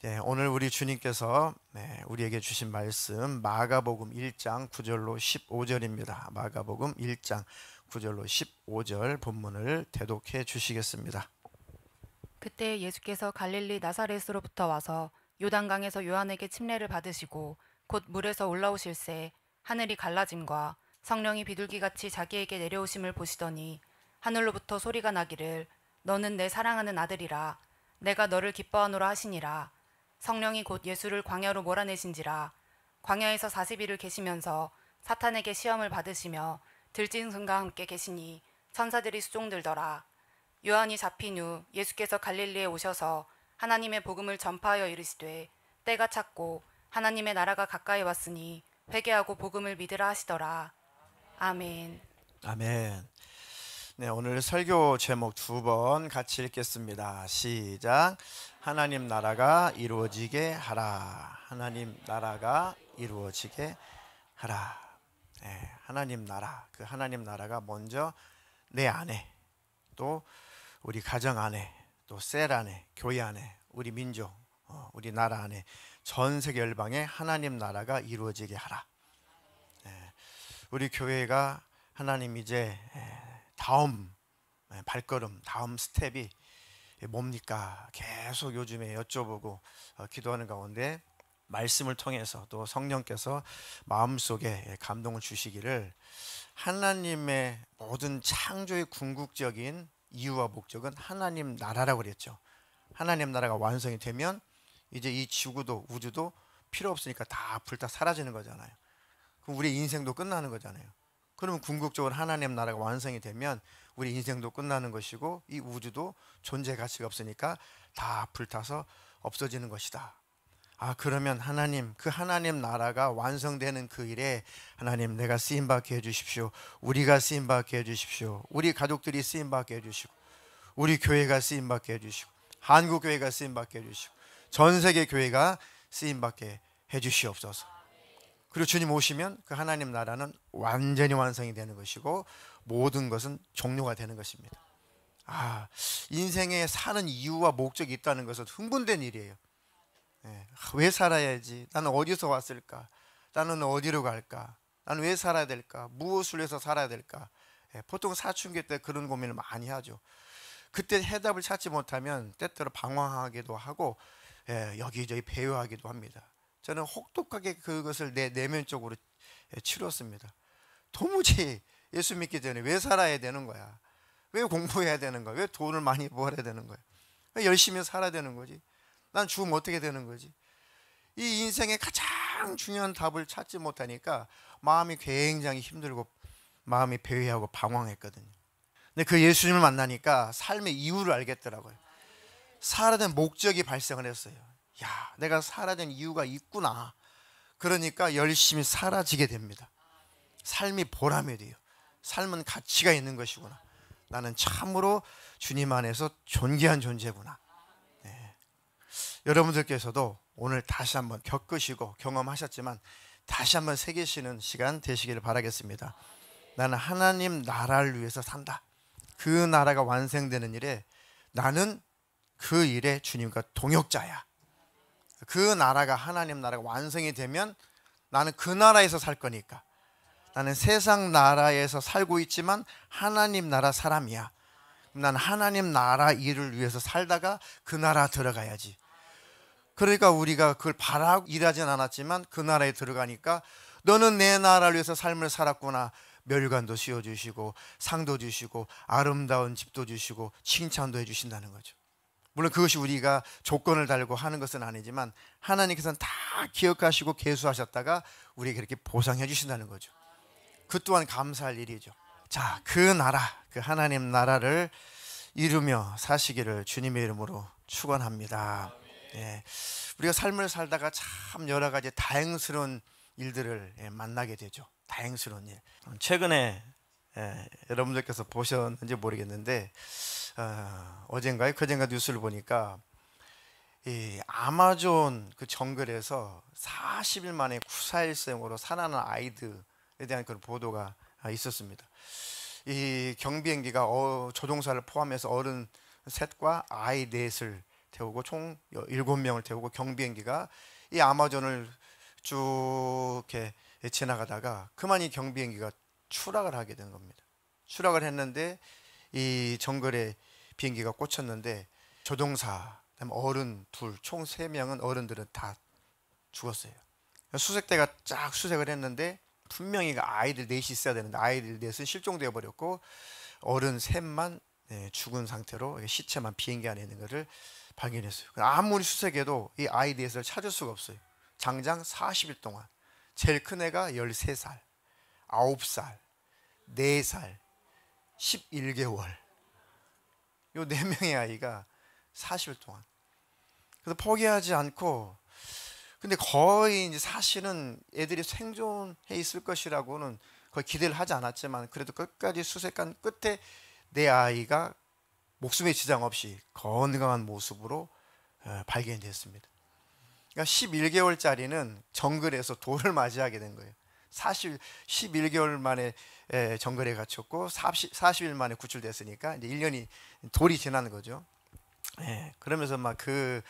네, 오늘 우리 주님께서 우리에게 주신 말씀 마가복음 1장 9절로 15절입니다. 마가복음 1장 9절로 15절 본문을 대독해 주시겠습니다. 그때 예수께서 갈릴리 나사렛으로부터 와서 요단강에서 요한에게 침례를 받으시고 곧 물에서 올라오실새 하늘이 갈라짐과 성령이 비둘기같이 자기에게 내려오심을 보시더니 하늘로부터 소리가 나기를 너는 내 사랑하는 아들이라 내가 너를 기뻐하노라 하시니라. 성령이 곧 예수를 광야로 몰아내신지라. 광야에서 40일을 계시면서 사탄에게 시험을 받으시며 들짐승과 함께 계시니 천사들이 수종들더라. 요한이 잡힌 후 예수께서 갈릴리에 오셔서 하나님의 복음을 전파하여 이르시되 때가 찼고 하나님의 나라가 가까이 왔으니 회개하고 복음을 믿으라 하시더라. 아멘. 아멘. 네, 오늘 설교 제목 두 번 같이 읽겠습니다. 시작. 하나님 나라가 이루어지게 하라. 하나님 나라가 이루어지게 하라. 네, 하나님 나라. 그 하나님 나라가 먼저 내 안에, 또 우리 가정 안에, 또 셀 안에, 교회 안에, 우리 민족, 우리 나라 안에 전 세계 열방에 하나님 나라가 이루어지게 하라. 우리 교회가 하나님 이제 다음 발걸음, 다음 스텝이 뭡니까? 계속 요즘에 여쭤보고 기도하는 가운데 말씀을 통해서 또 성령께서 마음속에 감동을 주시기를 하나님의 모든 창조의 궁극적인 이유와 목적은 하나님 나라라고 그랬죠. 하나님 나라가 완성이 되면 이제 이 지구도 우주도 필요 없으니까 다 불타 사라지는 거잖아요. 그럼 우리 인생도 끝나는 거잖아요. 그러면 궁극적으로 하나님 나라가 완성이 되면 우리 인생도 끝나는 것이고 이 우주도 존재 가치가 없으니까 다 불타서 없어지는 것이다. 그러면 하나님, 그 하나님 나라가 완성되는 그 일에 하나님 내가 쓰임받게 해주십시오. 우리가 쓰임받게 해주십시오. 우리 가족들이 쓰임받게 해주시고 우리 교회가 쓰임받게 해주시고 한국교회가 쓰임받게 해주시고 전 세계 교회가 쓰임받게 해주시옵소서. 그리고 주님 오시면 그 하나님 나라는 완전히 완성이 되는 것이고 모든 것은 종료가 되는 것입니다. 인생에 사는 이유와 목적이 있다는 것은 흥분된 일이에요. 왜 살아야지? 나는 어디서 왔을까? 나는 어디로 갈까? 나는 왜 살아야 될까? 무엇을 위해서 살아야 될까? 보통 사춘기 때 그런 고민을 많이 하죠. 그때 해답을 찾지 못하면 때때로 방황하기도 하고 여기저기 배회하기도 합니다. 저는 혹독하게 그것을 내 내면적으로 치렀습니다. 도무지 예수 믿기 전에 왜 살아야 되는 거야? 왜 공부해야 되는 거야? 왜 돈을 많이 모아야 되는 거야? 왜 열심히 살아야 되는 거지? 난 죽으면 어떻게 되는 거지? 이 인생의 가장 중요한 답을 찾지 못하니까 마음이 굉장히 힘들고 마음이 배회하고 방황했거든요. 근데 그 예수님을 만나니까 삶의 이유를 알겠더라고요. 살아야 되는 목적이 발생을 했어요. 야, 내가 살아야 되는 이유가 있구나. 그러니까 열심히 살아지게 됩니다. 삶이 보람이 돼요. 삶은 가치가 있는 것이구나. 나는 참으로 주님 안에서 존귀한 존재구나. 여러분들께서도 오늘 다시 한번 겪으시고 경험하셨지만 다시 한번 새기시는 시간 되시기를 바라겠습니다. 나는 하나님 나라를 위해서 산다. 그 나라가 완성되는 일에 나는 그 일에 주님과 동역자야. 그 나라가 하나님 나라가 완성이 되면 나는 그 나라에서 살 거니까. 나는 세상 나라에서 살고 있지만 하나님 나라 사람이야. 나는 하나님 나라 일을 위해서 살다가 그 나라 들어가야지. 그러니까 우리가 그걸 바라고 일하진 않았지만 그 나라에 들어가니까 너는 내 나라를 위해서 삶을 살았구나. 멸관도 씌워주시고 상도 주시고 아름다운 집도 주시고 칭찬도 해주신다는 거죠. 물론 그것이 우리가 조건을 달고 하는 것은 아니지만 하나님께서는 다 기억하시고 계수하셨다가 우리에게 이렇게 보상해 주신다는 거죠. 그 또한 감사할 일이죠. 자, 그 나라, 그 하나님 나라를 이루며 사시기를 주님의 이름으로 축원합니다. 우리가 삶을 살다가 참 여러 가지 다행스러운 일들을 만나게 되죠. 다행스러운 일. 최근에 여러분들께서 보셨는지 모르겠는데 어젠가요? 그젠가 뉴스를 보니까 이 아마존 그 정글에서 40일 만에 구사일생으로 살아난 아이들에 대한 그런 보도가 있었습니다. 이 경비행기가 조종사를 포함해서 어른 셋과 아이 넷을 태우고 총 7명을 태우고 경비행기가 이 아마존을 쭉 이렇게 지나가다가 그만 이 경비행기가 추락을 하게 된 겁니다. 추락을 했는데 이 정글에 비행기가 꽂혔는데 조종사, 그다음에 어른 둘, 총 3명은 어른들은 다 죽었어요. 수색대가 쫙 수색을 했는데 분명히 아이들 넷이 있어야 되는데 아이들 넷은 실종되어 버렸고 어른 셋만 죽은 상태로 시체만 비행기 안에 있는 것을 발견했어요. 아무리 수색해도 이 아이 넷을 찾을 수가 없어요. 장장 40일 동안 제일 큰 애가 13살, 9살, 4살, 11개월 요 4명의 아이가 40일 동안 그래서 포기하지 않고 근데 거의 이제 사실은 애들이 생존해 있을 것이라고는 거의 기대를 하지 않았지만 그래도 끝까지 수색한 끝에 내 아이가 목숨에 지장 없이 건강한 모습으로 발견됐습니다. 그러니까 11개월짜리는 정글에서 돌을 맞이하게 된 거예요. 11개월 만에 정글에 갇혔고 40일 만에 구출됐으니까 이제 1년이 돌이 지나는 거죠. 그러면서 막 그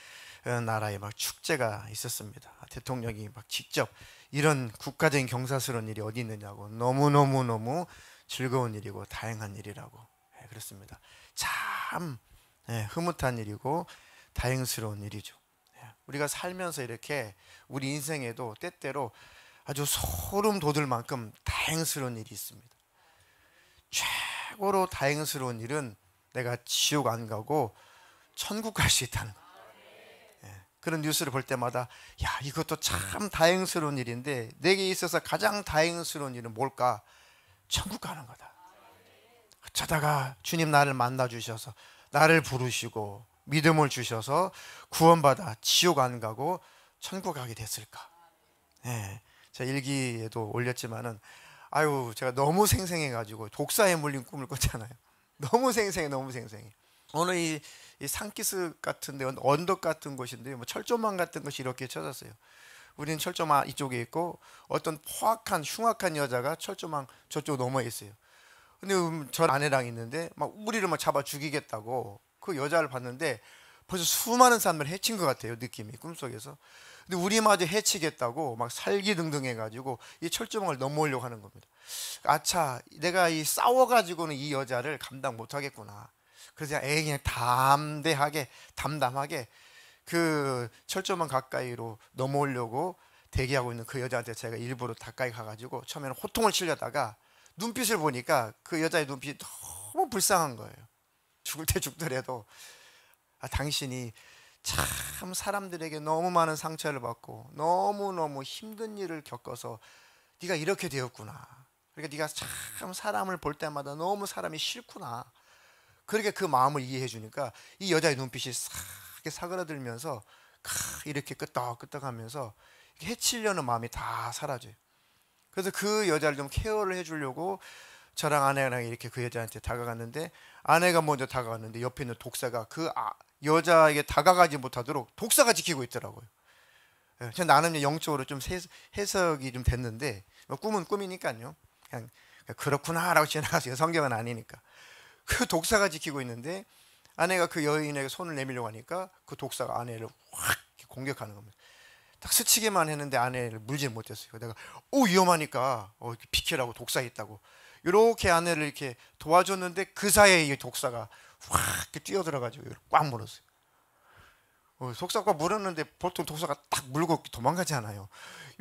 나라에 막 축제가 있었습니다. 대통령이 막 직접 이런 국가적인 경사스러운 일이 어디 있느냐고 너무 즐거운 일이고 다행한 일이라고 그렇습니다. 참 흐뭇한 일이고 다행스러운 일이죠. 우리가 살면서 이렇게 우리 인생에도 때때로 아주 소름 돋을 만큼 다행스러운 일이 있습니다. 최고로 다행스러운 일은 내가 지옥 안 가고 천국 갈 수 있다는 거. 그런 뉴스를 볼 때마다 야 이것도 참 다행스러운 일인데 내게 있어서 가장 다행스러운 일은 뭘까? 천국 가는 거다. 어쩌다가 주님 나를 만나 주셔서 나를 부르시고 믿음을 주셔서 구원받아 지옥 안 가고 천국 가게 됐을까? 제가 일기에도 올렸지만은 아유 제가 너무 생생해가지고 독사에 물린 꿈을 꿨잖아요. 너무 생생해. 오늘 이 산기슭 같은데 언덕 같은 곳인데 뭐 철조망 같은 것이 이렇게 쳐졌어요. 우리는 철조망 이쪽에 있고 어떤 흉악한 여자가 철조망 저쪽 넘어 있어요. 근데 저 아내랑 있는데 막 우리를 막 잡아 죽이겠다고 그 여자를 봤는데 벌써 수많은 사람을 해친 것 같아요. 느낌이 꿈속에서. 근데 우리마저 해치겠다고 막 살기등등 해가지고 이 철조망을 넘어오려고 하는 겁니다. 아차 내가 이 싸워가지고는 이 여자를 감당 못하겠구나. 그래서 그냥 담담하게 그 철조망 가까이로 넘어오려고 대기하고 있는 그 여자한테 제가 일부러 가까이 가가지고 처음에는 호통을 치려다가 눈빛을 보니까 그 여자의 눈빛이 너무 불쌍한 거예요. 죽을 때 죽더라도 당신이 참 사람들에게 너무 많은 상처를 받고 너무너무 힘든 일을 겪어서 네가 이렇게 되었구나. 그러니까 네가 참 사람을 볼 때마다 너무 사람이 싫구나. 그렇게 그 마음을 이해해 주니까 이 여자의 눈빛이 싹 사그라들면서 이렇게 끄떡끄떡하면서 해치려는 마음이 다 사라져요. 그래서 그 여자를 좀 케어를 해주려고 저랑 아내랑 이렇게 그 여자한테 다가갔는데 아내가 먼저 다가갔는데 옆에 있는 독사가 그 여자에게 다가가지 못하도록 독사가 지키고 있더라고요. 나는 영적으로 좀 해석이 좀 됐는데 꿈은 꿈이니까요. 그냥 그렇구나라고 지나갔어요. 성경은 아니니까. 그 독사가 지키고 있는데 아내가 그 여인에게 손을 내밀려고 하니까 그 독사가 아내를 확 공격하는 겁니다. 딱 스치기만 했는데 아내를 물질 못했어요. 내가 위험하니까 이렇게 비키라고 독사 있다고 이렇게 아내를 이렇게 도와줬는데 그 사이에 이 독사가 확 이렇게 뛰어들어가지고 꽉 물었어요. 독사가 물었는데 보통 독사가 딱 물고 도망가지 않아요.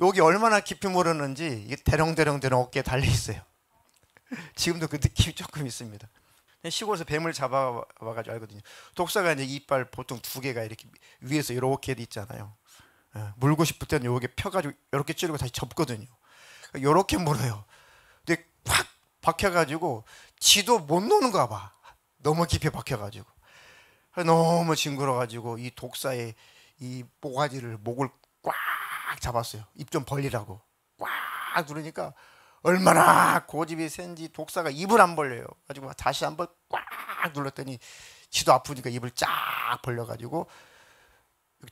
여기 얼마나 깊이 물었는지 이게 대롱대롱 어깨에 달려 있어요. 지금도 그 느낌이 조금 있습니다. 시골에서 뱀을 잡아와가지고 알거든요. 독사가 이제 이빨 보통 2개가 이렇게 위에서 이렇게 있잖아요. 물고 싶을 때는 요게 펴가지고 이렇게 찌르고 다시 접거든요. 이렇게 물어요. 근데 확 박혀가지고 지도 못 노는가 봐. 너무 깊이 박혀가지고 너무 징그러가지고 이 독사의 이 목을 꽉 잡았어요. 입 좀 벌리라고 꽉 누르니까 얼마나 고집이 센지 독사가 입을 안 벌려요. 가지고 다시 한번 꽉 눌렀더니 지도 아프니까 입을 쫙 벌려가지고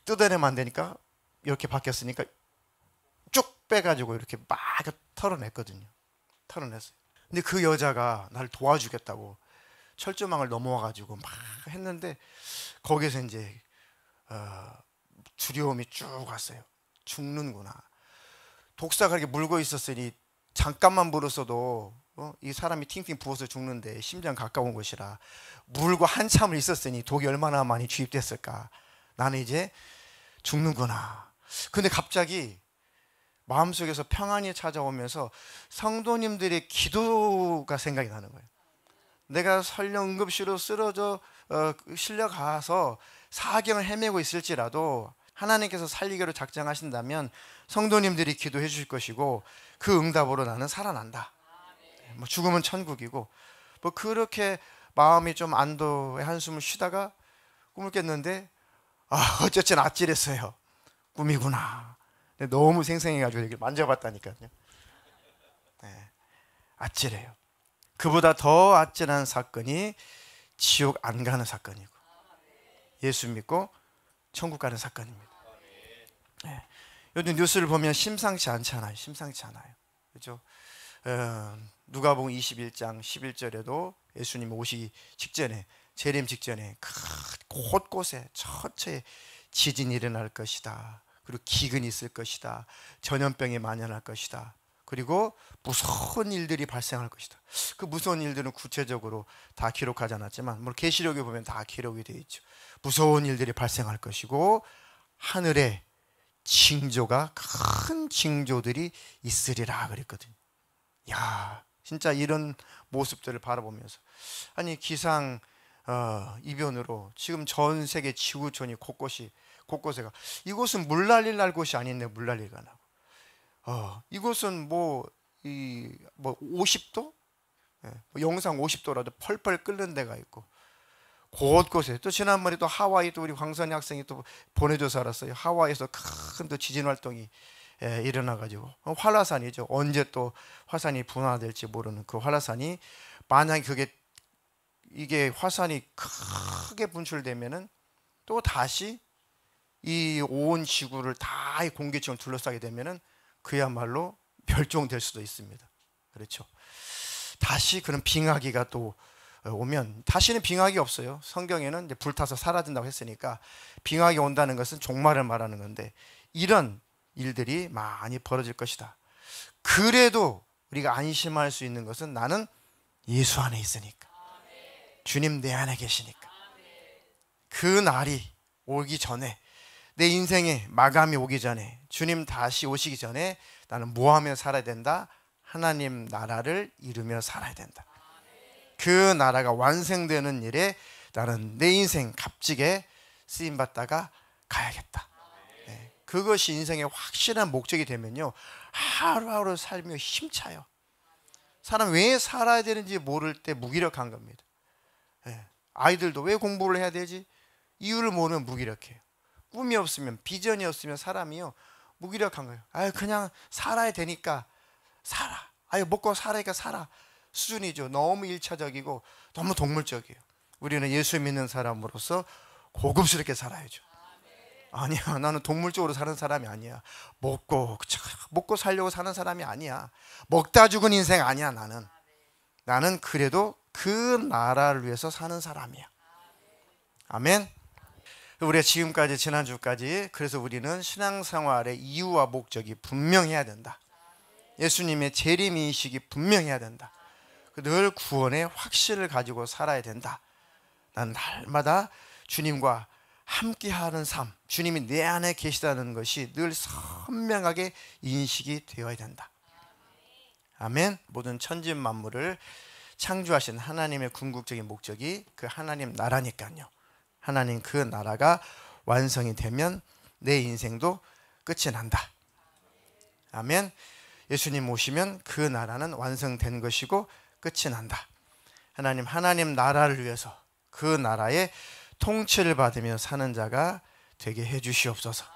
뜯어내면 안 되니까 이렇게 바뀌었으니까 쭉 빼가지고 이렇게 막 털어냈거든요. 털어냈어요. 근데 그 여자가 나를 도와주겠다고 철조망을 넘어와가지고 막 했는데 거기서 이제 두려움이 쭉 왔어요. 죽는구나. 독사가 이렇게 물고 있었으니 잠깐만 물었어도 이 사람이 팅팅 부어서 죽는데 심장 가까운 곳이라 물고 한참을 있었으니 독이 얼마나 많이 주입됐을까. 나는 이제 죽는구나. 근데 갑자기 마음속에서 평안이 찾아오면서 성도님들의 기도가 생각이 나는 거예요. 내가 설령 응급실로 쓰러져 실려가서 사경을 헤매고 있을지라도 하나님께서 살리기로 작정하신다면 성도님들이 기도해 주실 것이고 그 응답으로 나는 살아난다. 뭐 죽으면 천국이고 뭐 그렇게 마음이 좀 안도의 한숨을 쉬다가 꿈을 깼는데 어쨌든 아찔했어요. 꿈이구나. 근데 너무 생생해가지고 이렇게 만져봤다니까요. 네, 아찔해요. 그보다 더 아찔한 사건이 지옥 안 가는 사건이고 예수 믿고 천국 가는 사건입니다. 네. 요즘 뉴스를 보면 심상치 않잖아요. 심상치 않아요. 그렇죠? 누가복음 21장 11절에도 예수님이 오시기 직전에 재림 직전에 곳곳에 처처에 지진이 일어날 것이다. 그리고 기근이 있을 것이다. 전염병이 만연할 것이다. 그리고 무서운 일들이 발생할 것이다. 그 무서운 일들은 구체적으로 다 기록하지 않았지만 뭐 계시록에 보면 다 기록이 되어 있죠. 무서운 일들이 발생할 것이고 하늘에 징조가 큰 징조들이 있으리라 그랬거든요. 야, 진짜 이런 모습들을 바라보면서 아니 기상 이변으로 지금 전 세계 지구촌이 곳곳에가 이곳은 물 날릴 날 곳이 아닌데 물 날리가 나고 이곳은 뭐 50도 영상 50도라도 펄펄 끓는 데가 있고 곳곳에 또 지난번에 또 하와이 또 우리 광선이 학생이 또 보내줘서 알았어요. 하와이에서 큰 또 지진 활동이 일어나가지고 활화산이죠. 언제 또 화산이 분화될지 모르는 그 활화산이 만약에 이게 화산이 크게 분출되면은 또 다시 이 온 지구를 다 이 공기층을 둘러싸게 되면은 그야말로 멸종될 수도 있습니다. 그렇죠. 다시 그런 빙하기가 또 오면 다시는 빙하기 없어요. 성경에는 이제 불타서 사라진다고 했으니까 빙하기 온다는 것은 종말을 말하는 건데 이런 일들이 많이 벌어질 것이다. 그래도 우리가 안심할 수 있는 것은 나는 예수 안에 있으니까 주님 내 안에 계시니까 그 날이 오기 전에 내 인생의 마감이 오기 전에 주님 다시 오시기 전에 나는 뭐 하며 살아야 된다? 하나님 나라를 이루며 살아야 된다. 그 나라가 완성되는 일에 나는 내 인생 값지게 쓰임받다가 가야겠다. 네. 그것이 인생의 확실한 목적이 되면요 하루하루 살며 힘차요. 사람 왜 살아야 되는지 모를 때 무기력한 겁니다. 네. 아이들도 왜 공부를 해야 되지? 이유를 모르면 무기력해요. 꿈이 없으면 비전이 없으면 사람이요 무기력한 거예요. 그냥 살아야 되니까 살아. 먹고 살아니까 살아. 수준이죠. 너무 일차적이고 너무 동물적이에요. 우리는 예수 믿는 사람으로서 고급스럽게 살아야죠. 아니야, 나는 동물적으로 사는 사람이 아니야. 먹고 살려고 사는 사람이 아니야. 먹다 죽은 인생 아니야. 나는 그래도 그 나라를 위해서 사는 사람이야. 아멘. 우리가 지금까지 지난주까지 그래서 우리는 신앙생활의 이유와 목적이 분명해야 된다. 예수님의 재림이식이 분명해야 된다. 늘 구원의 확신을 가지고 살아야 된다. 난 날마다 주님과 함께하는 삶, 주님이 내 안에 계시다는 것이 늘 선명하게 인식이 되어야 된다. 아멘. 모든 천지 만물을 창조하신 하나님의 궁극적인 목적이 그 하나님 나라니까요. 하나님 그 나라가 완성이 되면 내 인생도 끝이 난다. 아멘. 예수님 오시면 그 나라는 완성된 것이고 끝이 난다. 하나님 나라를 위해서 그 나라의 통치를 받으며 사는 자가 되게 해 주시옵소서.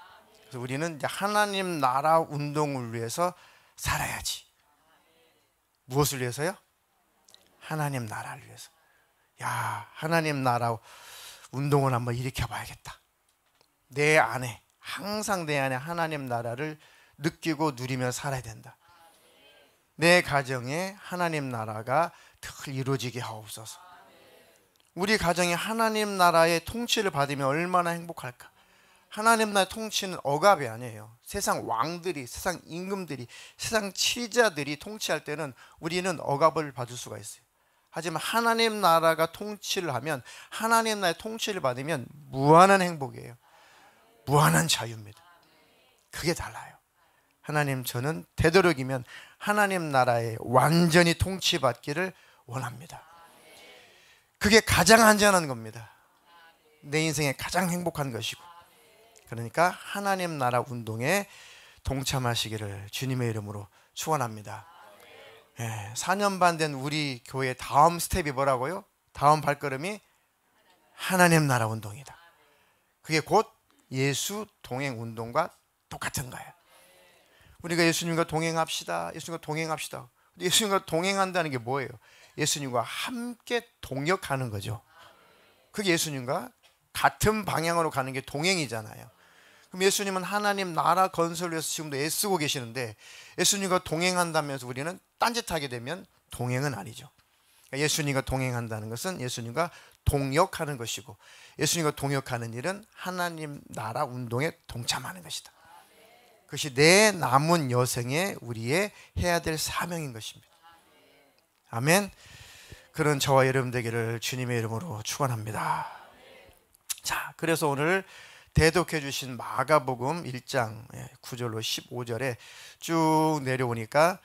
그래서 우리는 이제 하나님 나라 운동을 위해서 살아야지. 무엇을 위해서요? 하나님 나라를 위해서. 야, 하나님 나라 운동을 한번 일으켜 봐야겠다. 내 안에 항상 내 안에 하나님 나라를 느끼고 누리며 살아야 된다. 내 가정에 하나님 나라가 늘 이루어지게 하옵소서. 우리 가정이 하나님 나라의 통치를 받으면 얼마나 행복할까. 하나님 나라의 통치는 억압이 아니에요. 세상 왕들이, 세상 임금들이, 세상 치자들이 통치할 때는 우리는 억압을 받을 수가 있어요. 하지만 하나님 나라가 통치를 하면, 하나님 나라의 통치를 받으면 무한한 행복이에요. 무한한 자유입니다. 그게 달라요. 하나님, 저는 되도록이면 하나님 나라에 완전히 통치받기를 원합니다. 그게 가장 안전한 겁니다. 내 인생에 가장 행복한 것이고. 그러니까 하나님 나라 운동에 동참하시기를 주님의 이름으로 축원합니다. 4년 반 된 우리 교회 다음 스텝이 뭐라고요? 다음 발걸음이 하나님 나라 운동이다. 그게 곧 예수 동행 운동과 똑같은 거예요. 우리가 예수님과 동행합시다. 예수님과 동행합시다. 예수님과 동행한다는 게 뭐예요? 예수님과 함께 동역하는 거죠. 그게 예수님과 같은 방향으로 가는 게 동행이잖아요. 그럼 예수님은 하나님 나라 건설을 위해서 지금도 애쓰고 계시는데, 예수님과 동행한다면서 우리는 딴짓하게 되면 동행은 아니죠. 예수님과 동행한다는 것은 예수님과 동역하는 것이고, 예수님과 동역하는 일은 하나님 나라 운동에 동참하는 것이다. 그것이 내 남은 여생에 우리의 해야 될 사명인 것입니다. 아멘. 그런 저와 여러분 되기를 주님의 이름으로 축원합니다. 자, 그래서 오늘 대독해 주신 마가복음 1장 9절로 15절에 쭉 내려오니까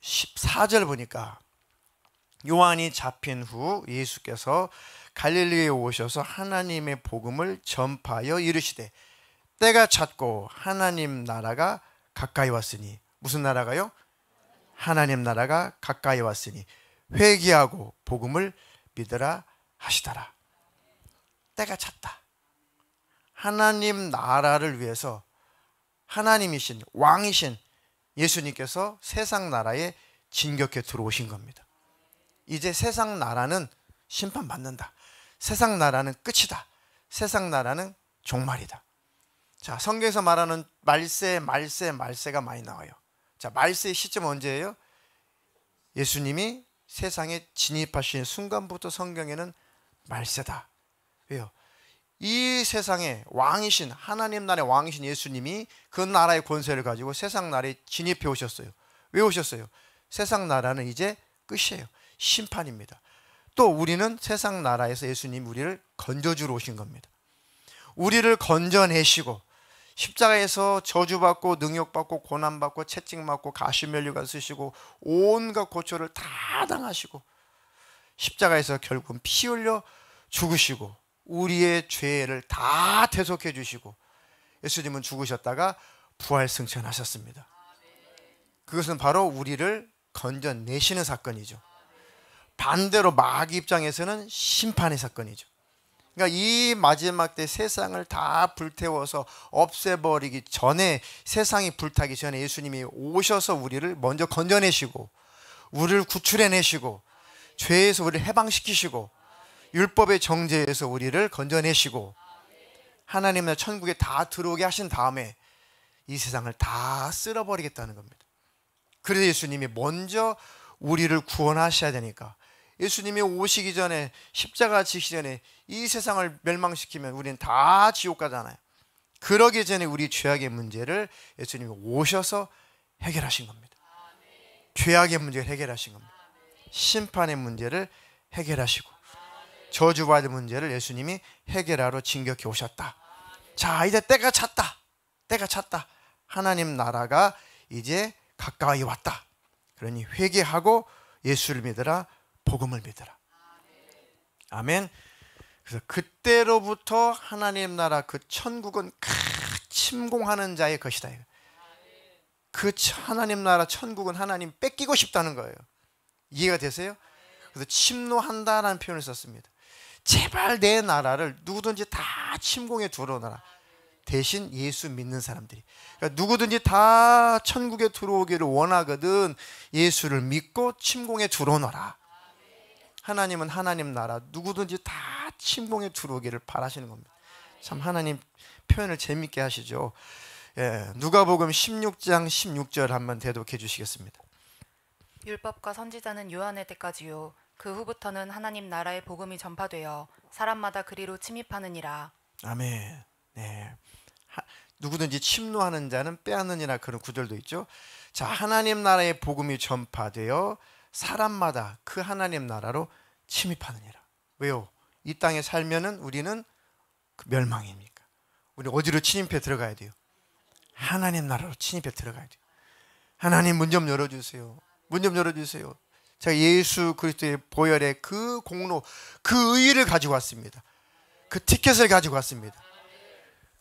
14절 보니까, 요한이 잡힌 후 예수께서 갈릴리에 오셔서 하나님의 복음을 전파하여 이르시되, 때가 찼고 하나님 나라가 가까이 왔으니. 무슨 나라가요? 하나님 나라가 가까이 왔으니 회개하고 복음을 믿으라 하시더라. 때가 찼다. 하나님 나라를 위해서 하나님이신 왕이신 예수님께서 세상 나라에 진격해 들어오신 겁니다. 이제 세상 나라는 심판받는다. 세상 나라는 끝이다. 세상 나라는 종말이다. 자, 성경에서 말하는 말세가 많이 나와요. 자, 말세의 시점 언제예요? 예수님이 세상에 진입하신 순간부터 성경에는 말세다. 왜요? 이 세상의 왕이신, 하나님 나라의 왕이신 예수님이 그 나라의 권세를 가지고 세상 나라에 진입해 오셨어요. 왜 오셨어요? 세상 나라는 이제 끝이에요. 심판입니다. 또 우리는 세상 나라에서 예수님이 우리를 건져주러 오신 겁니다. 우리를 건져내시고 십자가에서 저주받고 능욕받고 고난받고 채찍맞고 가시면류관 쓰시고 온갖 고초를 다 당하시고 십자가에서 결국은 피 흘려 죽으시고 우리의 죄를 다 대속해 주시고 예수님은 죽으셨다가 부활 승천하셨습니다. 그것은 바로 우리를 건져내시는 사건이죠. 반대로 마귀 입장에서는 심판의 사건이죠. 그러니까 이 마지막 때 세상을 다 불태워서 없애버리기 전에, 세상이 불타기 전에 예수님이 오셔서 우리를 먼저 건져내시고 우리를 구출해내시고 죄에서 우리를 해방시키시고 율법의 정죄에서 우리를 건져내시고 하나님 나라 천국에 다 들어오게 하신 다음에 이 세상을 다 쓸어버리겠다는 겁니다. 그래서 예수님이 먼저 우리를 구원하셔야 되니까, 예수님이 오시기 전에, 십자가 지시기 전에 이 세상을 멸망시키면 우리는 다 지옥 가잖아요. 그러기 전에 우리 죄악의 문제를 예수님이 오셔서 해결하신 겁니다. 죄악의 문제를 해결하신 겁니다. 심판의 문제를 해결하시고 저주받은 문제를 예수님이 해결하러 진격해 오셨다. 자, 이제 때가 찼다. 때가 찼다. 하나님 나라가 이제 가까이 왔다. 그러니 회개하고 예수를 믿으라, 복음을 믿으라. 아멘. 그래서 그때로부터 하나님 나라 그 천국은 침공하는 자의 것이다. 그 하나님 나라 천국은 하나님 뺏기고 싶다는 거예요. 이해가 되세요? 그래서 침노한다라는 표현을 썼습니다. 제발 내 나라를 누구든지 다 침공에 들어오너라. 대신 예수 믿는 사람들이, 그러니까 누구든지 다 천국에 들어오기를 원하거든 예수를 믿고 침공에 들어오너라. 하나님은 하나님 나라 누구든지 다 침공에 들어오기를 바라시는 겁니다. 참 하나님 표현을 재밌게 하시죠. 누가복음 16장 16절 한번 대독해 주시겠습니다. 율법과 선지자는 요한의 때까지요. 그 후부터는 하나님 나라의 복음이 전파되어 사람마다 그리로 침입하느니라. 아멘. 네. 누구든지 침노하는 자는 빼앗느니라 그런 구절도 있죠. 자, 하나님 나라의 복음이 전파되어 사람마다 그 하나님 나라로 침입하느니라. 왜요? 이 땅에 살면은 우리는 멸망입니까? 우리 어디로 침입해 들어가야 돼요? 하나님 나라로 침입해 들어가야 돼요. 하나님 문 좀 열어주세요. 문 좀 열어주세요. 제가 예수 그리스도의 보혈의 그 공로, 그 의의를 가지고 왔습니다. 그 티켓을 가지고 왔습니다.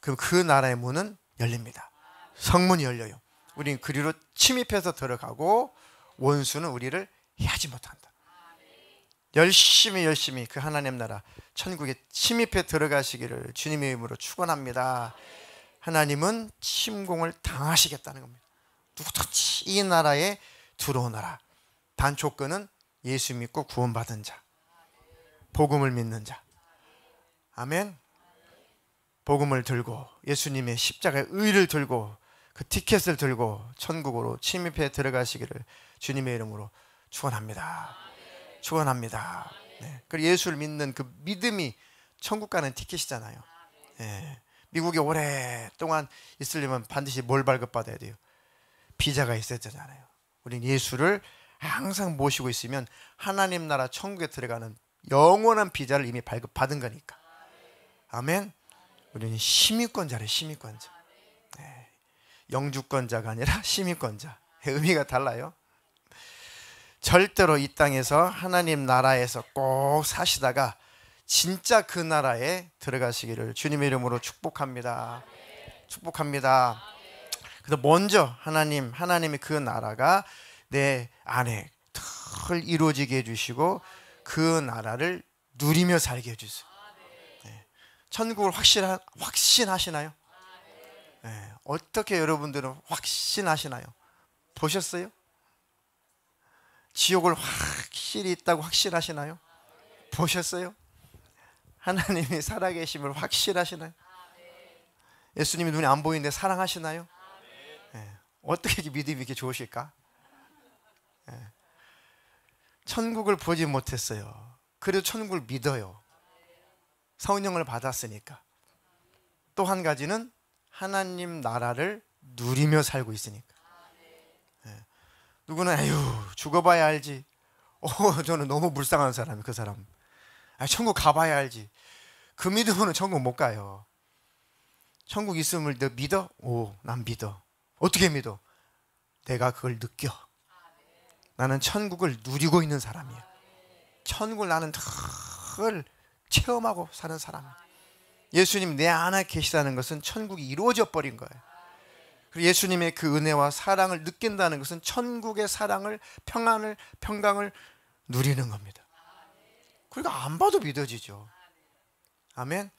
그럼 그 나라의 문은 열립니다. 성문이 열려요. 우리는 그리로 침입해서 들어가고 원수는 우리를 해하지 못한다. 열심히 그 하나님 나라 천국에 침입해 들어가시기를 주님의 이름으로 축원합니다. 하나님은 침공을 당하시겠다는 겁니다. 누구든지 이 나라에 들어오너라. 단 조건은 예수 믿고 구원받은 자, 복음을 믿는 자. 아멘. 복음을 들고 예수님의 십자가의 의를 들고 그 티켓을 들고 천국으로 침입해 들어가시기를 주님의 이름으로 축원합니다. 축원합니다. 네. 그리고 예수를 믿는 그 믿음이 천국 가는 티켓이잖아요. 네. 미국에 오랫동안 있으려면 반드시 뭘 발급받아야 돼요? 비자가 있어야 되잖아요. 우리는 예수를 항상 모시고 있으면 하나님 나라 천국에 들어가는 영원한 비자를 이미 발급받은 거니까. 아멘. 우리는 시민권자래. 시민권자. 네. 영주권자가 아니라 시민권자. 의미가 달라요. 절대로 이 땅에서 하나님 나라에서 꼭 사시다가 진짜 그 나라에 들어가시기를 주님의 이름으로 축복합니다. 축복합니다. 그래서 먼저 하나님의 그 나라가 내 안에 늘 이루어지게 해주시고 그 나라를 누리며 살게 해주세요. 네. 천국을 확신하시나요? 네. 어떻게 여러분들은 확신하시나요? 보셨어요? 지옥을 확실히 있다고 확신하시나요? 보셨어요? 하나님이 살아계심을 확실하시나요? 예수님이 눈에 안 보이는데 사랑하시나요? 네. 어떻게 믿음이 이렇게 좋으실까? 네. 천국을 보지 못했어요. 그래도 천국을 믿어요. 성령을 받았으니까. 또 한 가지는 하나님 나라를 누리며 살고 있으니까. 네. 누구는 아유 죽어봐야 알지. 저는 너무 불쌍한 사람이에요. 그 사람. 천국 가봐야 알지. 그 믿음으로는 천국 못 가요. 천국 있음을 너 믿어? 난 믿어. 어떻게 믿어? 내가 그걸 느껴. 나는 천국을 누리고 있는 사람이야. 천국을 나는 늘 체험하고 사는 사람이야. 예수님 내 안에 계시다는 것은 천국이 이루어져 버린 거예요. 그리고 예수님의 그 은혜와 사랑을 느낀다는 것은 천국의 사랑을, 평안을, 평강을 누리는 겁니다. 그러니까 안 봐도 믿어지죠. 아멘.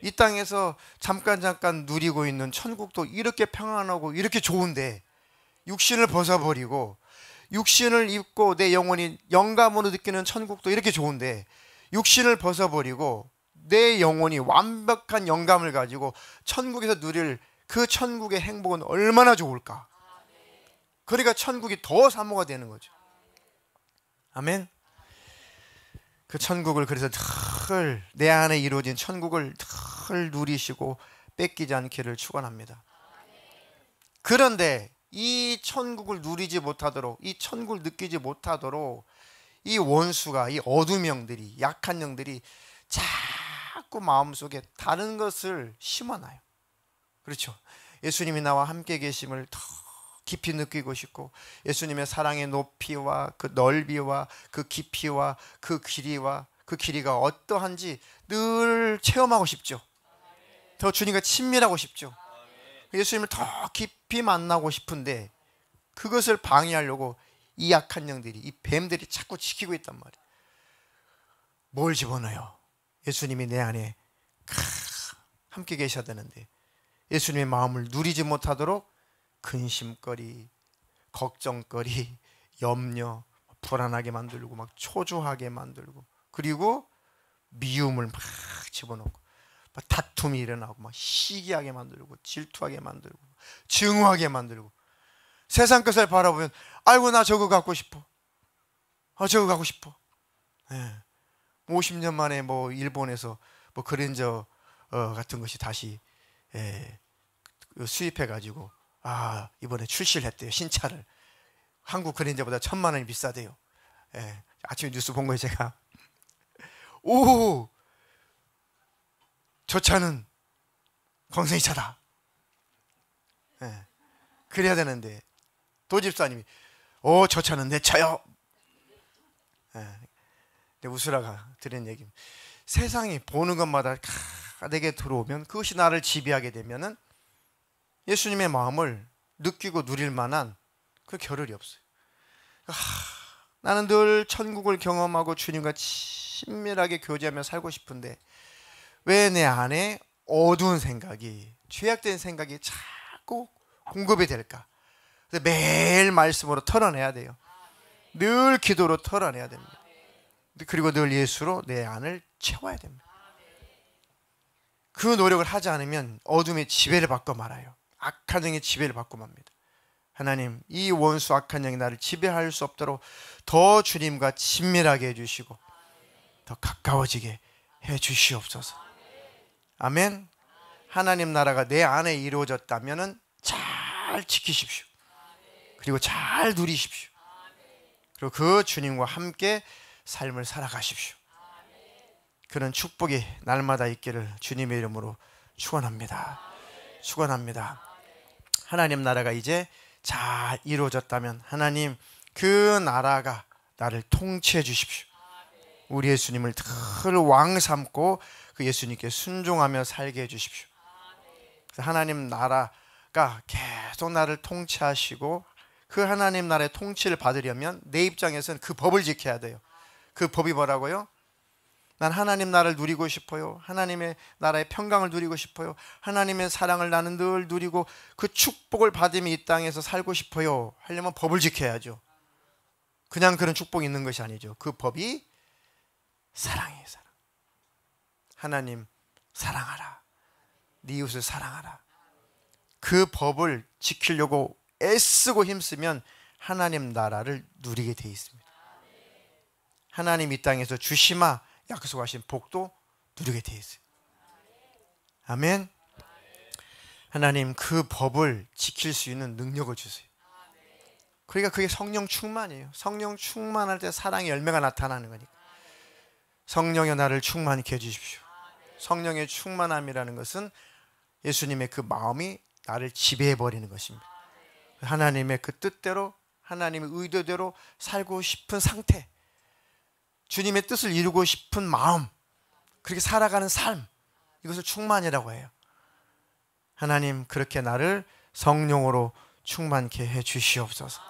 이 땅에서 잠깐 누리고 있는 천국도 이렇게 평안하고 이렇게 좋은데 육신을 벗어버리고 육신을 입고 내 영혼이 영감으로 느끼는 천국도 이렇게 좋은데 육신을 벗어버리고 내 영혼이 완벽한 영감을 가지고 천국에서 누릴 그 천국의 행복은 얼마나 좋을까. 그러니까 천국이 더 사모가 되는 거죠. 아멘. 그 천국을 그래서 늘 내 안에 이루어진 천국을 늘 누리시고 뺏기지 않기를 축원합니다. 그런데 이 천국을 누리지 못하도록, 이 천국을 느끼지 못하도록 이 원수가, 이 어둠 영들이, 약한 영들이 자꾸 마음속에 다른 것을 심어놔요. 그렇죠. 예수님이 나와 함께 계심을 더 깊이 느끼고 싶고 예수님의 사랑의 높이와 그 넓이와 그 깊이와 그 길이가 어떠한지 늘 체험하고 싶죠. 더 주님과 친밀하고 싶죠. 예수님을 더 깊이 만나고 싶은데 그것을 방해하려고 이 약한 영들이, 이 뱀들이 자꾸 지키고 있단 말이에요. 뭘 집어넣어요? 예수님이 내 안에 함께 계셔야 되는데 예수님의 마음을 누리지 못하도록 근심거리, 걱정거리, 염려, 불안하게 만들고 막 초조하게 만들고 그리고 미움을 막 집어넣고 막 다툼이 일어나고 막 시기하게 만들고 질투하게 만들고 증오하게 만들고 세상 것을 바라보면 아이고 나 저거 갖고 싶어. 저거 갖고 싶어. 네. 50년 만에 뭐 일본에서 뭐 그랜저 같은 것이 다시 수입해가지고 이번에 출시를 했대요. 신차를. 한국 그랜저보다 1,000만 원이 비싸대요. 아침에 뉴스 본 거예요 제가. 오, 저 차는 광선이 차다. 그래야 되는데 도집사님이 저 차는 내 차요. 우스라가 드린 얘기입니다. 세상이 보는 것마다 내게 들어오면 그것이 나를 지배하게 되면은 예수님의 마음을 느끼고 누릴 만한 그 겨를이 없어요. 나는 늘 천국을 경험하고 주님과 친밀하게 교제하며 살고 싶은데 왜 내 안에 어두운 생각이, 죄악된 생각이 자꾸 공급이 될까? 그래서 매일 말씀으로 털어내야 돼요. 늘 기도로 털어내야 됩니다. 그리고 늘 예수로 내 안을 채워야 됩니다. 그 노력을 하지 않으면 어둠의 지배를 받고 말아요. 악한 영의 지배를 받고 맙니다. 하나님, 이 원수 악한 영이 나를 지배할 수 없도록 더 주님과 친밀하게 해주시고 더 가까워지게 해주시옵소서. 아멘. 하나님 나라가 내 안에 이루어졌다면 잘 지키십시오. 그리고 잘 누리십시오. 그리고 그 주님과 함께 삶을 살아가십시오. 그런 축복이 날마다 있기를 주님의 이름으로 축원합니다. 축원합니다. 하나님 나라가 이제 잘 이루어졌다면 하나님 그 나라가 나를 통치해 주십시오. 우리 예수님을 늘 왕 삼고 그 예수님께 순종하며 살게 해 주십시오. 그래서 하나님 나라가 계속 나를 통치하시고 그 하나님 나라의 통치를 받으려면 내 입장에서는 그 법을 지켜야 돼요. 그 법이 뭐라고요? 난 하나님 나라를 누리고 싶어요. 하나님의 나라의 평강을 누리고 싶어요. 하나님의 사랑을 나는 늘 누리고 그 축복을 받으며 이 땅에서 살고 싶어요. 하려면 법을 지켜야죠. 그냥 그런 축복이 있는 것이 아니죠. 그 법이 사랑이에요. 사랑. 하나님 사랑하라. 네 이웃을 사랑하라. 그 법을 지키려고 애쓰고 힘쓰면 하나님 나라를 누리게 돼 있습니다. 하나님 이 땅에서 주시마 약속하신 복도 누리게 돼 있어요. 아멘. 하나님 그 법을 지킬 수 있는 능력을 주세요. 그러니까 그게 성령 충만이에요. 성령 충만할 때 사랑의 열매가 나타나는 거니까. 성령의 나를 충만케 해주십시오. 성령의 충만함이라는 것은 예수님의 그 마음이 나를 지배해버리는 것입니다. 하나님의 그 뜻대로 하나님의 의도대로 살고 싶은 상태, 주님의 뜻을 이루고 싶은 마음, 그렇게 살아가는 삶, 이것을 충만이라고 해요. 하나님 그렇게 나를 성령으로 충만케 해 주시옵소서.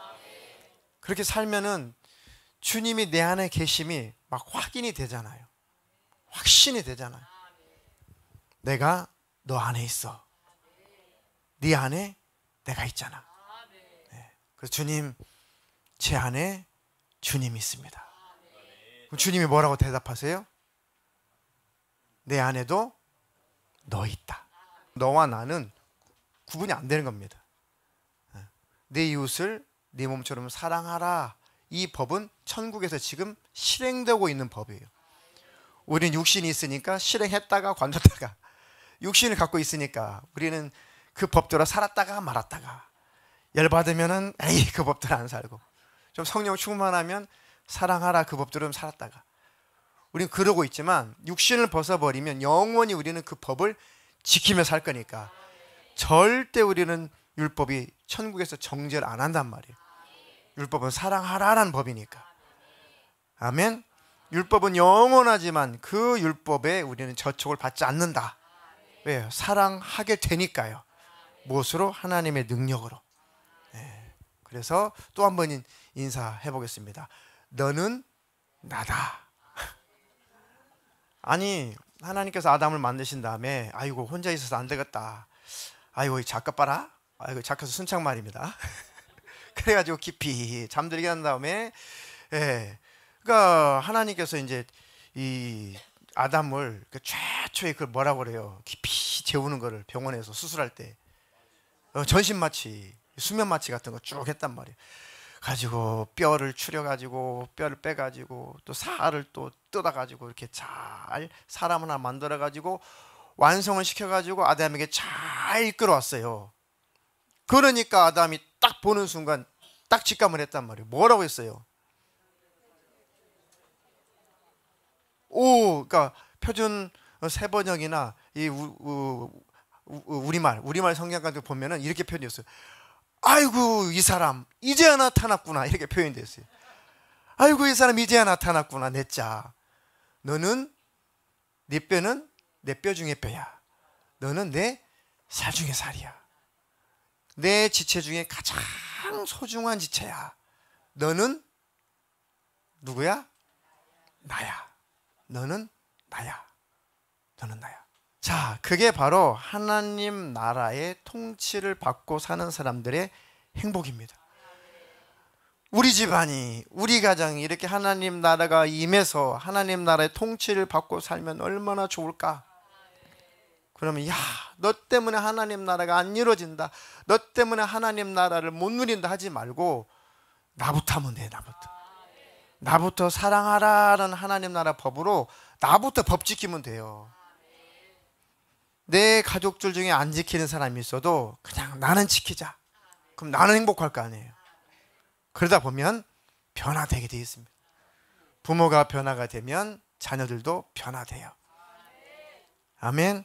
그렇게 살면은 주님이 내 안에 계심이 막 확인이 되잖아요. 확신이 되잖아요. 내가 너 안에 있어. 네 안에 내가 있잖아. 그래서 주님, 제 안에 주님이 있습니다. 그럼 주님이 뭐라고 대답하세요? 내 안에도 너 있다. 너와 나는 구분이 안 되는 겁니다. 내 이웃을 네 몸처럼 사랑하라. 이 법은 천국에서 지금 실행되고 있는 법이에요. 우리는 육신이 있으니까 실행했다가 관뒀다가, 육신을 갖고 있으니까 우리는 그 법대로 살았다가 말았다가, 열받으면은 에이 그 법대로 안 살고, 좀 성령 충만하면 사랑하라 그 법대로 살았다가, 우리는 그러고 있지만 육신을 벗어버리면 영원히 우리는 그 법을 지키며 살 거니까 절대 우리는 율법이 천국에서 정죄를 안 한단 말이에요. 율법은 사랑하라라는 법이니까. 아멘. 율법은 영원하지만 그 율법에 우리는 저촉을 받지 않는다. 왜요? 사랑하게 되니까요. 무엇으로? 하나님의 능력으로. 그래서 또 한 번 인사해 보겠습니다. 너는 나다. 아니 하나님께서 아담을 만드신 다음에 아이고 혼자 있어서 안 되겠다. 아이고 작가 봐라. 아이고 작가서 순창 말입니다. 그래가지고 깊이 잠들게 한 다음에, 그러니까 하나님께서 이제 이 아담을 최초에 그걸 뭐라고 그래요? 깊이 재우는 거를 병원에서 수술할 때 전신 마취, 수면 마취 같은 거 쭉 했단 말이에요. 가지고 뼈를 추려가지고 뼈를 빼가지고 또 살을 또 뜯어가지고 이렇게 잘 사람 하나 만들어가지고 완성을 시켜가지고 아담에게 잘 이끌어왔어요. 그러니까 아담이 딱 보는 순간 딱 직감을 했단 말이에요. 뭐라고 했어요? 그러니까 표준 세번역이나 이 우리말 성경 같은 거 보면은 이렇게 표현되었어요. 아이고 이 사람 이제야 나타났구나, 이렇게 표현됐어요. 아이고 이 사람 이제야 나타났구나. 내 짜. 너는 네 뼈는 내 뼈 중에 뼈야. 너는 내 살 중에 살이야. 내 지체 중에 가장 소중한 지체야. 너는 누구야? 나야. 너는 나야. 너는 나야. 자, 그게 바로 하나님 나라의 통치를 받고 사는 사람들의 행복입니다. 우리 집안이, 우리 가정이 이렇게 하나님 나라가 임해서 하나님 나라의 통치를 받고 살면 얼마나 좋을까? 그러면 너 때문에 하나님 나라가 안 이루어진다, 너 때문에 하나님 나라를 못 누린다 하지 말고 나부터 하면 돼. 나부터 사랑하라는 하나님 나라 법으로 나부터 법 지키면 돼요. 내 가족들 중에 안 지키는 사람이 있어도 그냥 나는 지키자. 그럼 나는 행복할 거 아니에요. 그러다 보면 변화되게 되어 있습니다. 부모가 변화가 되면 자녀들도 변화돼요. 아멘.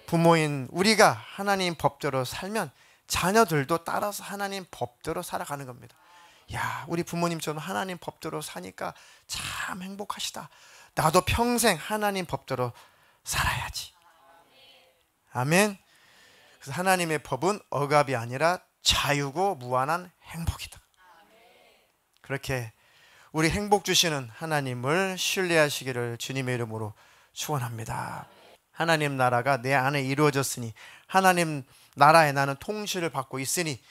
부모인 우리가 하나님 법대로 살면 자녀들도 따라서 하나님 법대로 살아가는 겁니다. 우리 부모님처럼 하나님 법대로 사니까 참 행복하시다. 나도 평생 하나님 법대로 살아야지. 아멘. 그래서 하나님의 법은 억압이 아니라 자유고 무한한 행복이다. 그렇게 우리 행복 주시는 하나님을 신뢰하시기를 주님의 이름으로 축원합니다. 하나님 나라가 내 안에 이루어졌으니, 하나님 나라에 나는 통치를 받고 있으니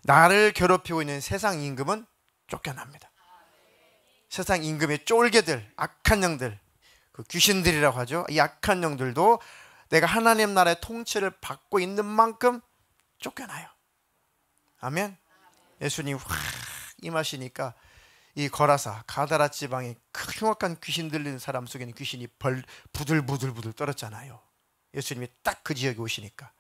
나를 괴롭히고 있는 세상 임금은 쫓겨납니다. 세상 임금의 쫄개들, 악한 영들, 그 귀신들이라고 하죠. 이 악한 영들도 내가 하나님 나라의 통치를 받고 있는 만큼 쫓겨나요. 아멘. 예수님 확 임하시니까 이 거라사 가다라 지방에 흉악한 귀신 들리는 사람 속에는 귀신이 부들부들 떨었잖아요. 예수님이 딱 그 지역에 오시니까.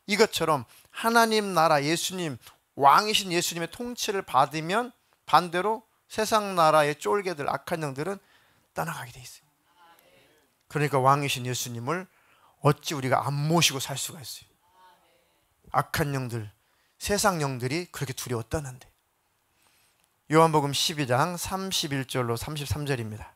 이것처럼 하나님 나라, 예수님, 왕이신 예수님의 통치를 받으면 반대로 세상 나라의 쫄개들, 악한 영들은 떠나가게 돼 있어요. 그러니까 왕이신 예수님을 어찌 우리가 안 모시고 살 수가 있어요. 악한 영들, 세상 영들이 그렇게 두려워 떠는데. 요한복음 12장 31절로 33절입니다.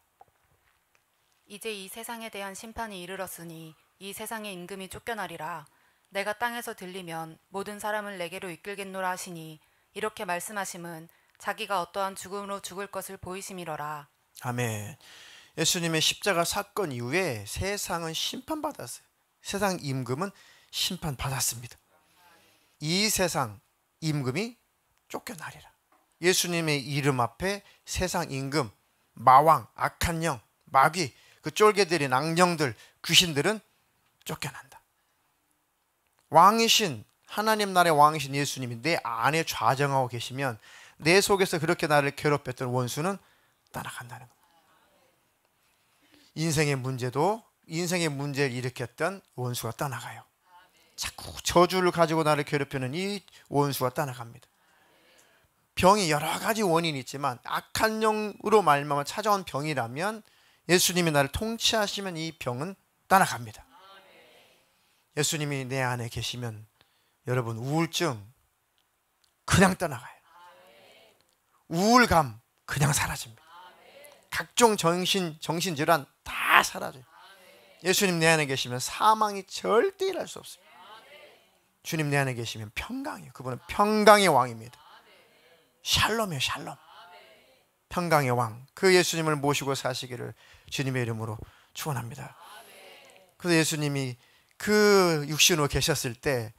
이제 이 세상에 대한 심판이 이르렀으니 이 세상의 임금이 쫓겨나리라. 내가 땅에서 들리면 모든 사람을 내게로 이끌겠노라 하시니, 이렇게 말씀하심은 자기가 어떠한 죽음으로 죽을 것을 보이심이로라. 아멘. 예수님의 십자가 사건 이후에 세상은 심판받았어요. 세상 임금은 심판받았습니다. 이 세상 임금이 쫓겨나리라. 예수님의 이름 앞에 세상 임금, 마왕, 악한 영, 마귀, 그 쫄개들인 악령들, 귀신들은 쫓겨난다. 왕이신 하나님 나라의 왕이신 예수님이 내 안에 좌정하고 계시면 내 속에서 그렇게 나를 괴롭혔던 원수는 떠나간다는 겁니다. 인생의 문제를 일으켰던 원수가 떠나가요. 자꾸 저주를 가지고 나를 괴롭히는 이 원수가 떠나갑니다. 병이 여러 가지 원인이 있지만 악한 영으로 말미암아 찾아온 병이라면 예수님이 나를 통치하시면 이 병은 떠나갑니다. 예수님이 내 안에 계시면 여러분 우울증 그냥 떠나가요. 우울감 그냥 사라집니다. 각종 정신질환 다 사라져요. 예수님 내 안에 계시면 사망이 절대 일할 수 없어요. 주님 내 안에 계시면 평강이에요. 그분은 평강의 왕입니다. 샬롬이에요. 샬롬. 평강의 왕, 그 예수님을 모시고 사시기를 주님의 이름으로 축원합니다. 그래서 예수님이 그 육신으로 계셨을 때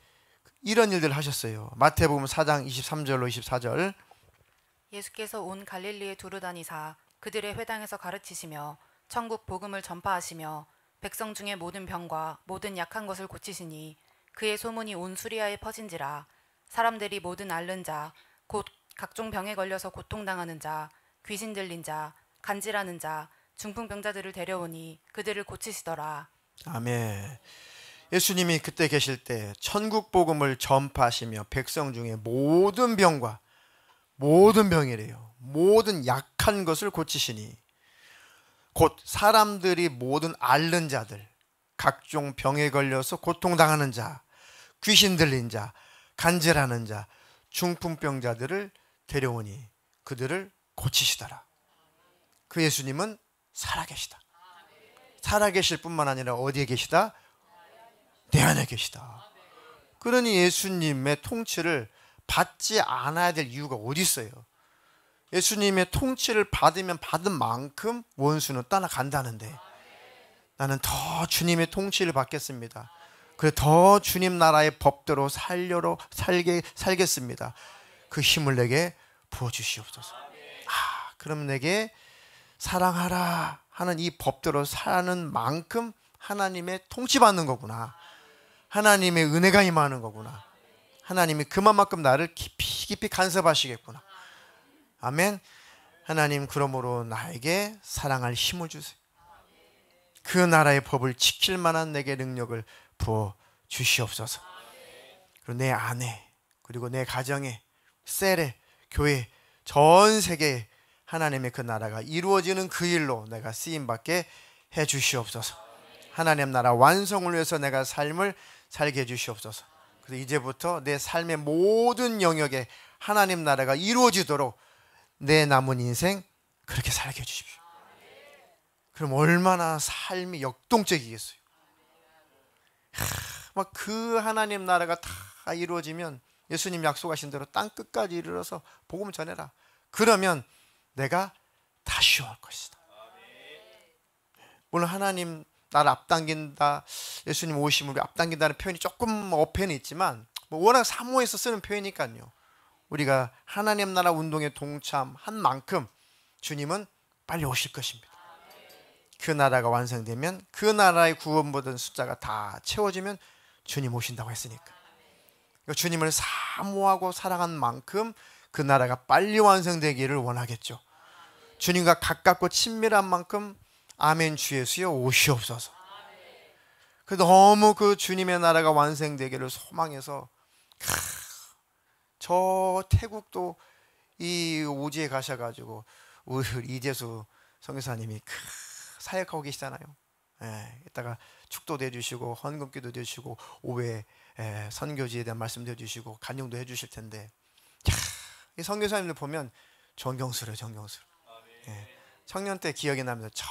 이런 일들을 하셨어요. 마태복음 4장 23절로 24절. 예수께서 온 갈릴리에 두루다니사 그들의 회당에서 가르치시며 천국 복음을 전파하시며 백성 중에 모든 병과 모든 약한 것을 고치시니 그의 소문이 온 수리아에 퍼진지라. 사람들이 모든 앓는 자, 곧 각종 병에 걸려서 고통당하는 자, 귀신 들린 자, 간질하는 자, 중풍병자들을 데려오니 그들을 고치시더라. 아멘. 예수님이 그때 계실 때 천국 복음을 전파하시며 백성 중에 모든 병과 모든 병이래요. 모든 약한 것을 고치시니 곧 사람들이 모든 앓는 자들, 각종 병에 걸려서 고통당하는 자, 귀신 들린 자, 간질하는 자, 중풍병자들을 데려오니 그들을 고치시더라. 그 예수님은 살아계시다. 살아계실 뿐만 아니라 어디에 계시다? 내 안에 계시다. 그러니 예수님의 통치를 받지 않아야 될 이유가 어디 있어요? 예수님의 통치를 받으면 받은 만큼 원수는 떠나간다는데, 나는 더 주님의 통치를 받겠습니다. 그래 더 주님 나라의 법대로 살겠습니다. 그 힘을 내게 부어주시옵소서. 그럼 내게 사랑하라 하는 이 법대로 사는 만큼 하나님의 통치받는 거구나. 하나님의 은혜가 임하는 거구나. 하나님이 그만큼 나를 깊이 간섭하시겠구나. 아멘. 하나님, 그러므로 나에게 사랑할 힘을 주세요. 그 나라의 법을 지킬 만한 내게 능력을 부어 주시옵소서. 그리고 내 아내, 그리고 내 가정에, 셀에, 교회, 전 세계에 하나님의 그 나라가 이루어지는 그 일로 내가 쓰임받게 해 주시옵소서. 하나님 나라 완성을 위해서 내가 삶을 살게 해 주시옵소서. 그래서 이제부터 내 삶의 모든 영역에 하나님 나라가 이루어지도록 내 남은 인생 그렇게 살게 해 주십시오. 그럼 얼마나 삶이 역동적이겠어요. 막 그 하나님 나라가 다 이루어지면 예수님 약속하신 대로 땅 끝까지 이르러서 복음을 전해라. 그러면 내가 다시 올 것이다. 물론 하나님 나를 앞당긴다, 예수님 오심을 앞당긴다는 표현이 조금 어폐는 있지만 워낙 사모해서 쓰는 표현이니까요. 우리가 하나님 나라 운동에 동참한 만큼 주님은 빨리 오실 것입니다. 그 나라가 완성되면 그 나라의 구원받은 숫자가 다 채워지면 주님 오신다고 했으니까, 주님을 사모하고 사랑한 만큼 그 나라가 빨리 완성되기를 원하겠죠. 주님과 가깝고 친밀한 만큼 아멘 주 예수여 오시옵소서. 너무 그 주님의 나라가 완성되기를 소망해서 저 태국도 이 오지에 가셔가지고 우리 이재수 선교사님이 사역하고 계시잖아요. 이따가 축도도 해주시고 헌금기도 해주시고 오후에 선교지에 대한 말씀도 해주시고 간증도 해주실 텐데, 이 선교사님들 보면 존경스러워요. 존경스러워. 청년 때 기억이 납니다. 저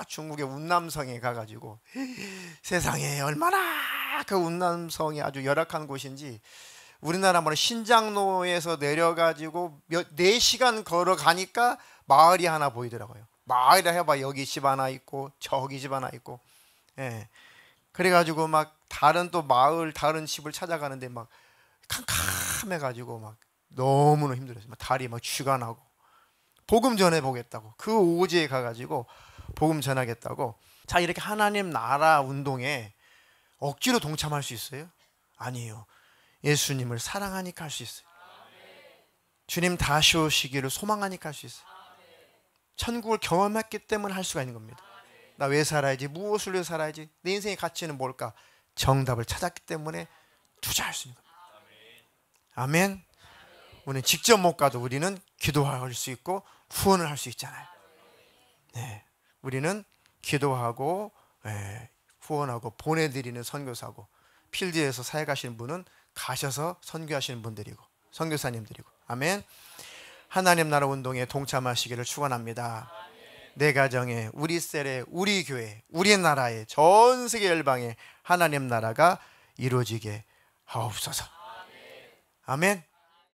중국의 운남성에 가가지고 세상에 얼마나 그 운남성이 아주 열악한 곳인지, 우리나라 말로 신장로에서 내려가지고 4시간 걸어가니까 마을이 하나 보이더라고요. 마을이라 해봐 여기 집 하나 있고 저기 집 하나 있고, 그래가지고 막 다른 또 마을 다른 집을 찾아가는데 막 캄캄해가지고 막 너무나 힘들었어요. 막 다리 막 쥐가 나고, 복음 전해 보겠다고 그 오지에 가가지고 복음 전하겠다고. 자, 이렇게 하나님 나라 운동에 억지로 동참할 수 있어요? 아니에요. 예수님을 사랑하니까 할 수 있어요. 주님 다시 오시기를 소망하니까 할 수 있어요. 천국을 경험했기 때문에 할 수가 있는 겁니다. 나 왜 살아야지? 무엇을 위해 살아야지? 내 인생의 가치는 뭘까? 정답을 찾았기 때문에 투자할 수 있는 겁니다. 아멘. 우리는 직접 못 가도 우리는 기도할 수 있고 후원을 할 수 있잖아요. 우리는 기도하고 후원하고 보내드리는 선교사고, 필드에서 사역하시는 분은 가셔서 선교하시는 분들이고 선교사님들이고. 아멘. 하나님 나라 운동에 동참하시기를 축원합니다. 내 가정에, 우리 셀에, 우리 교회, 우리 나라에, 전 세계 열방에 하나님 나라가 이루어지게 하옵소서. 아멘.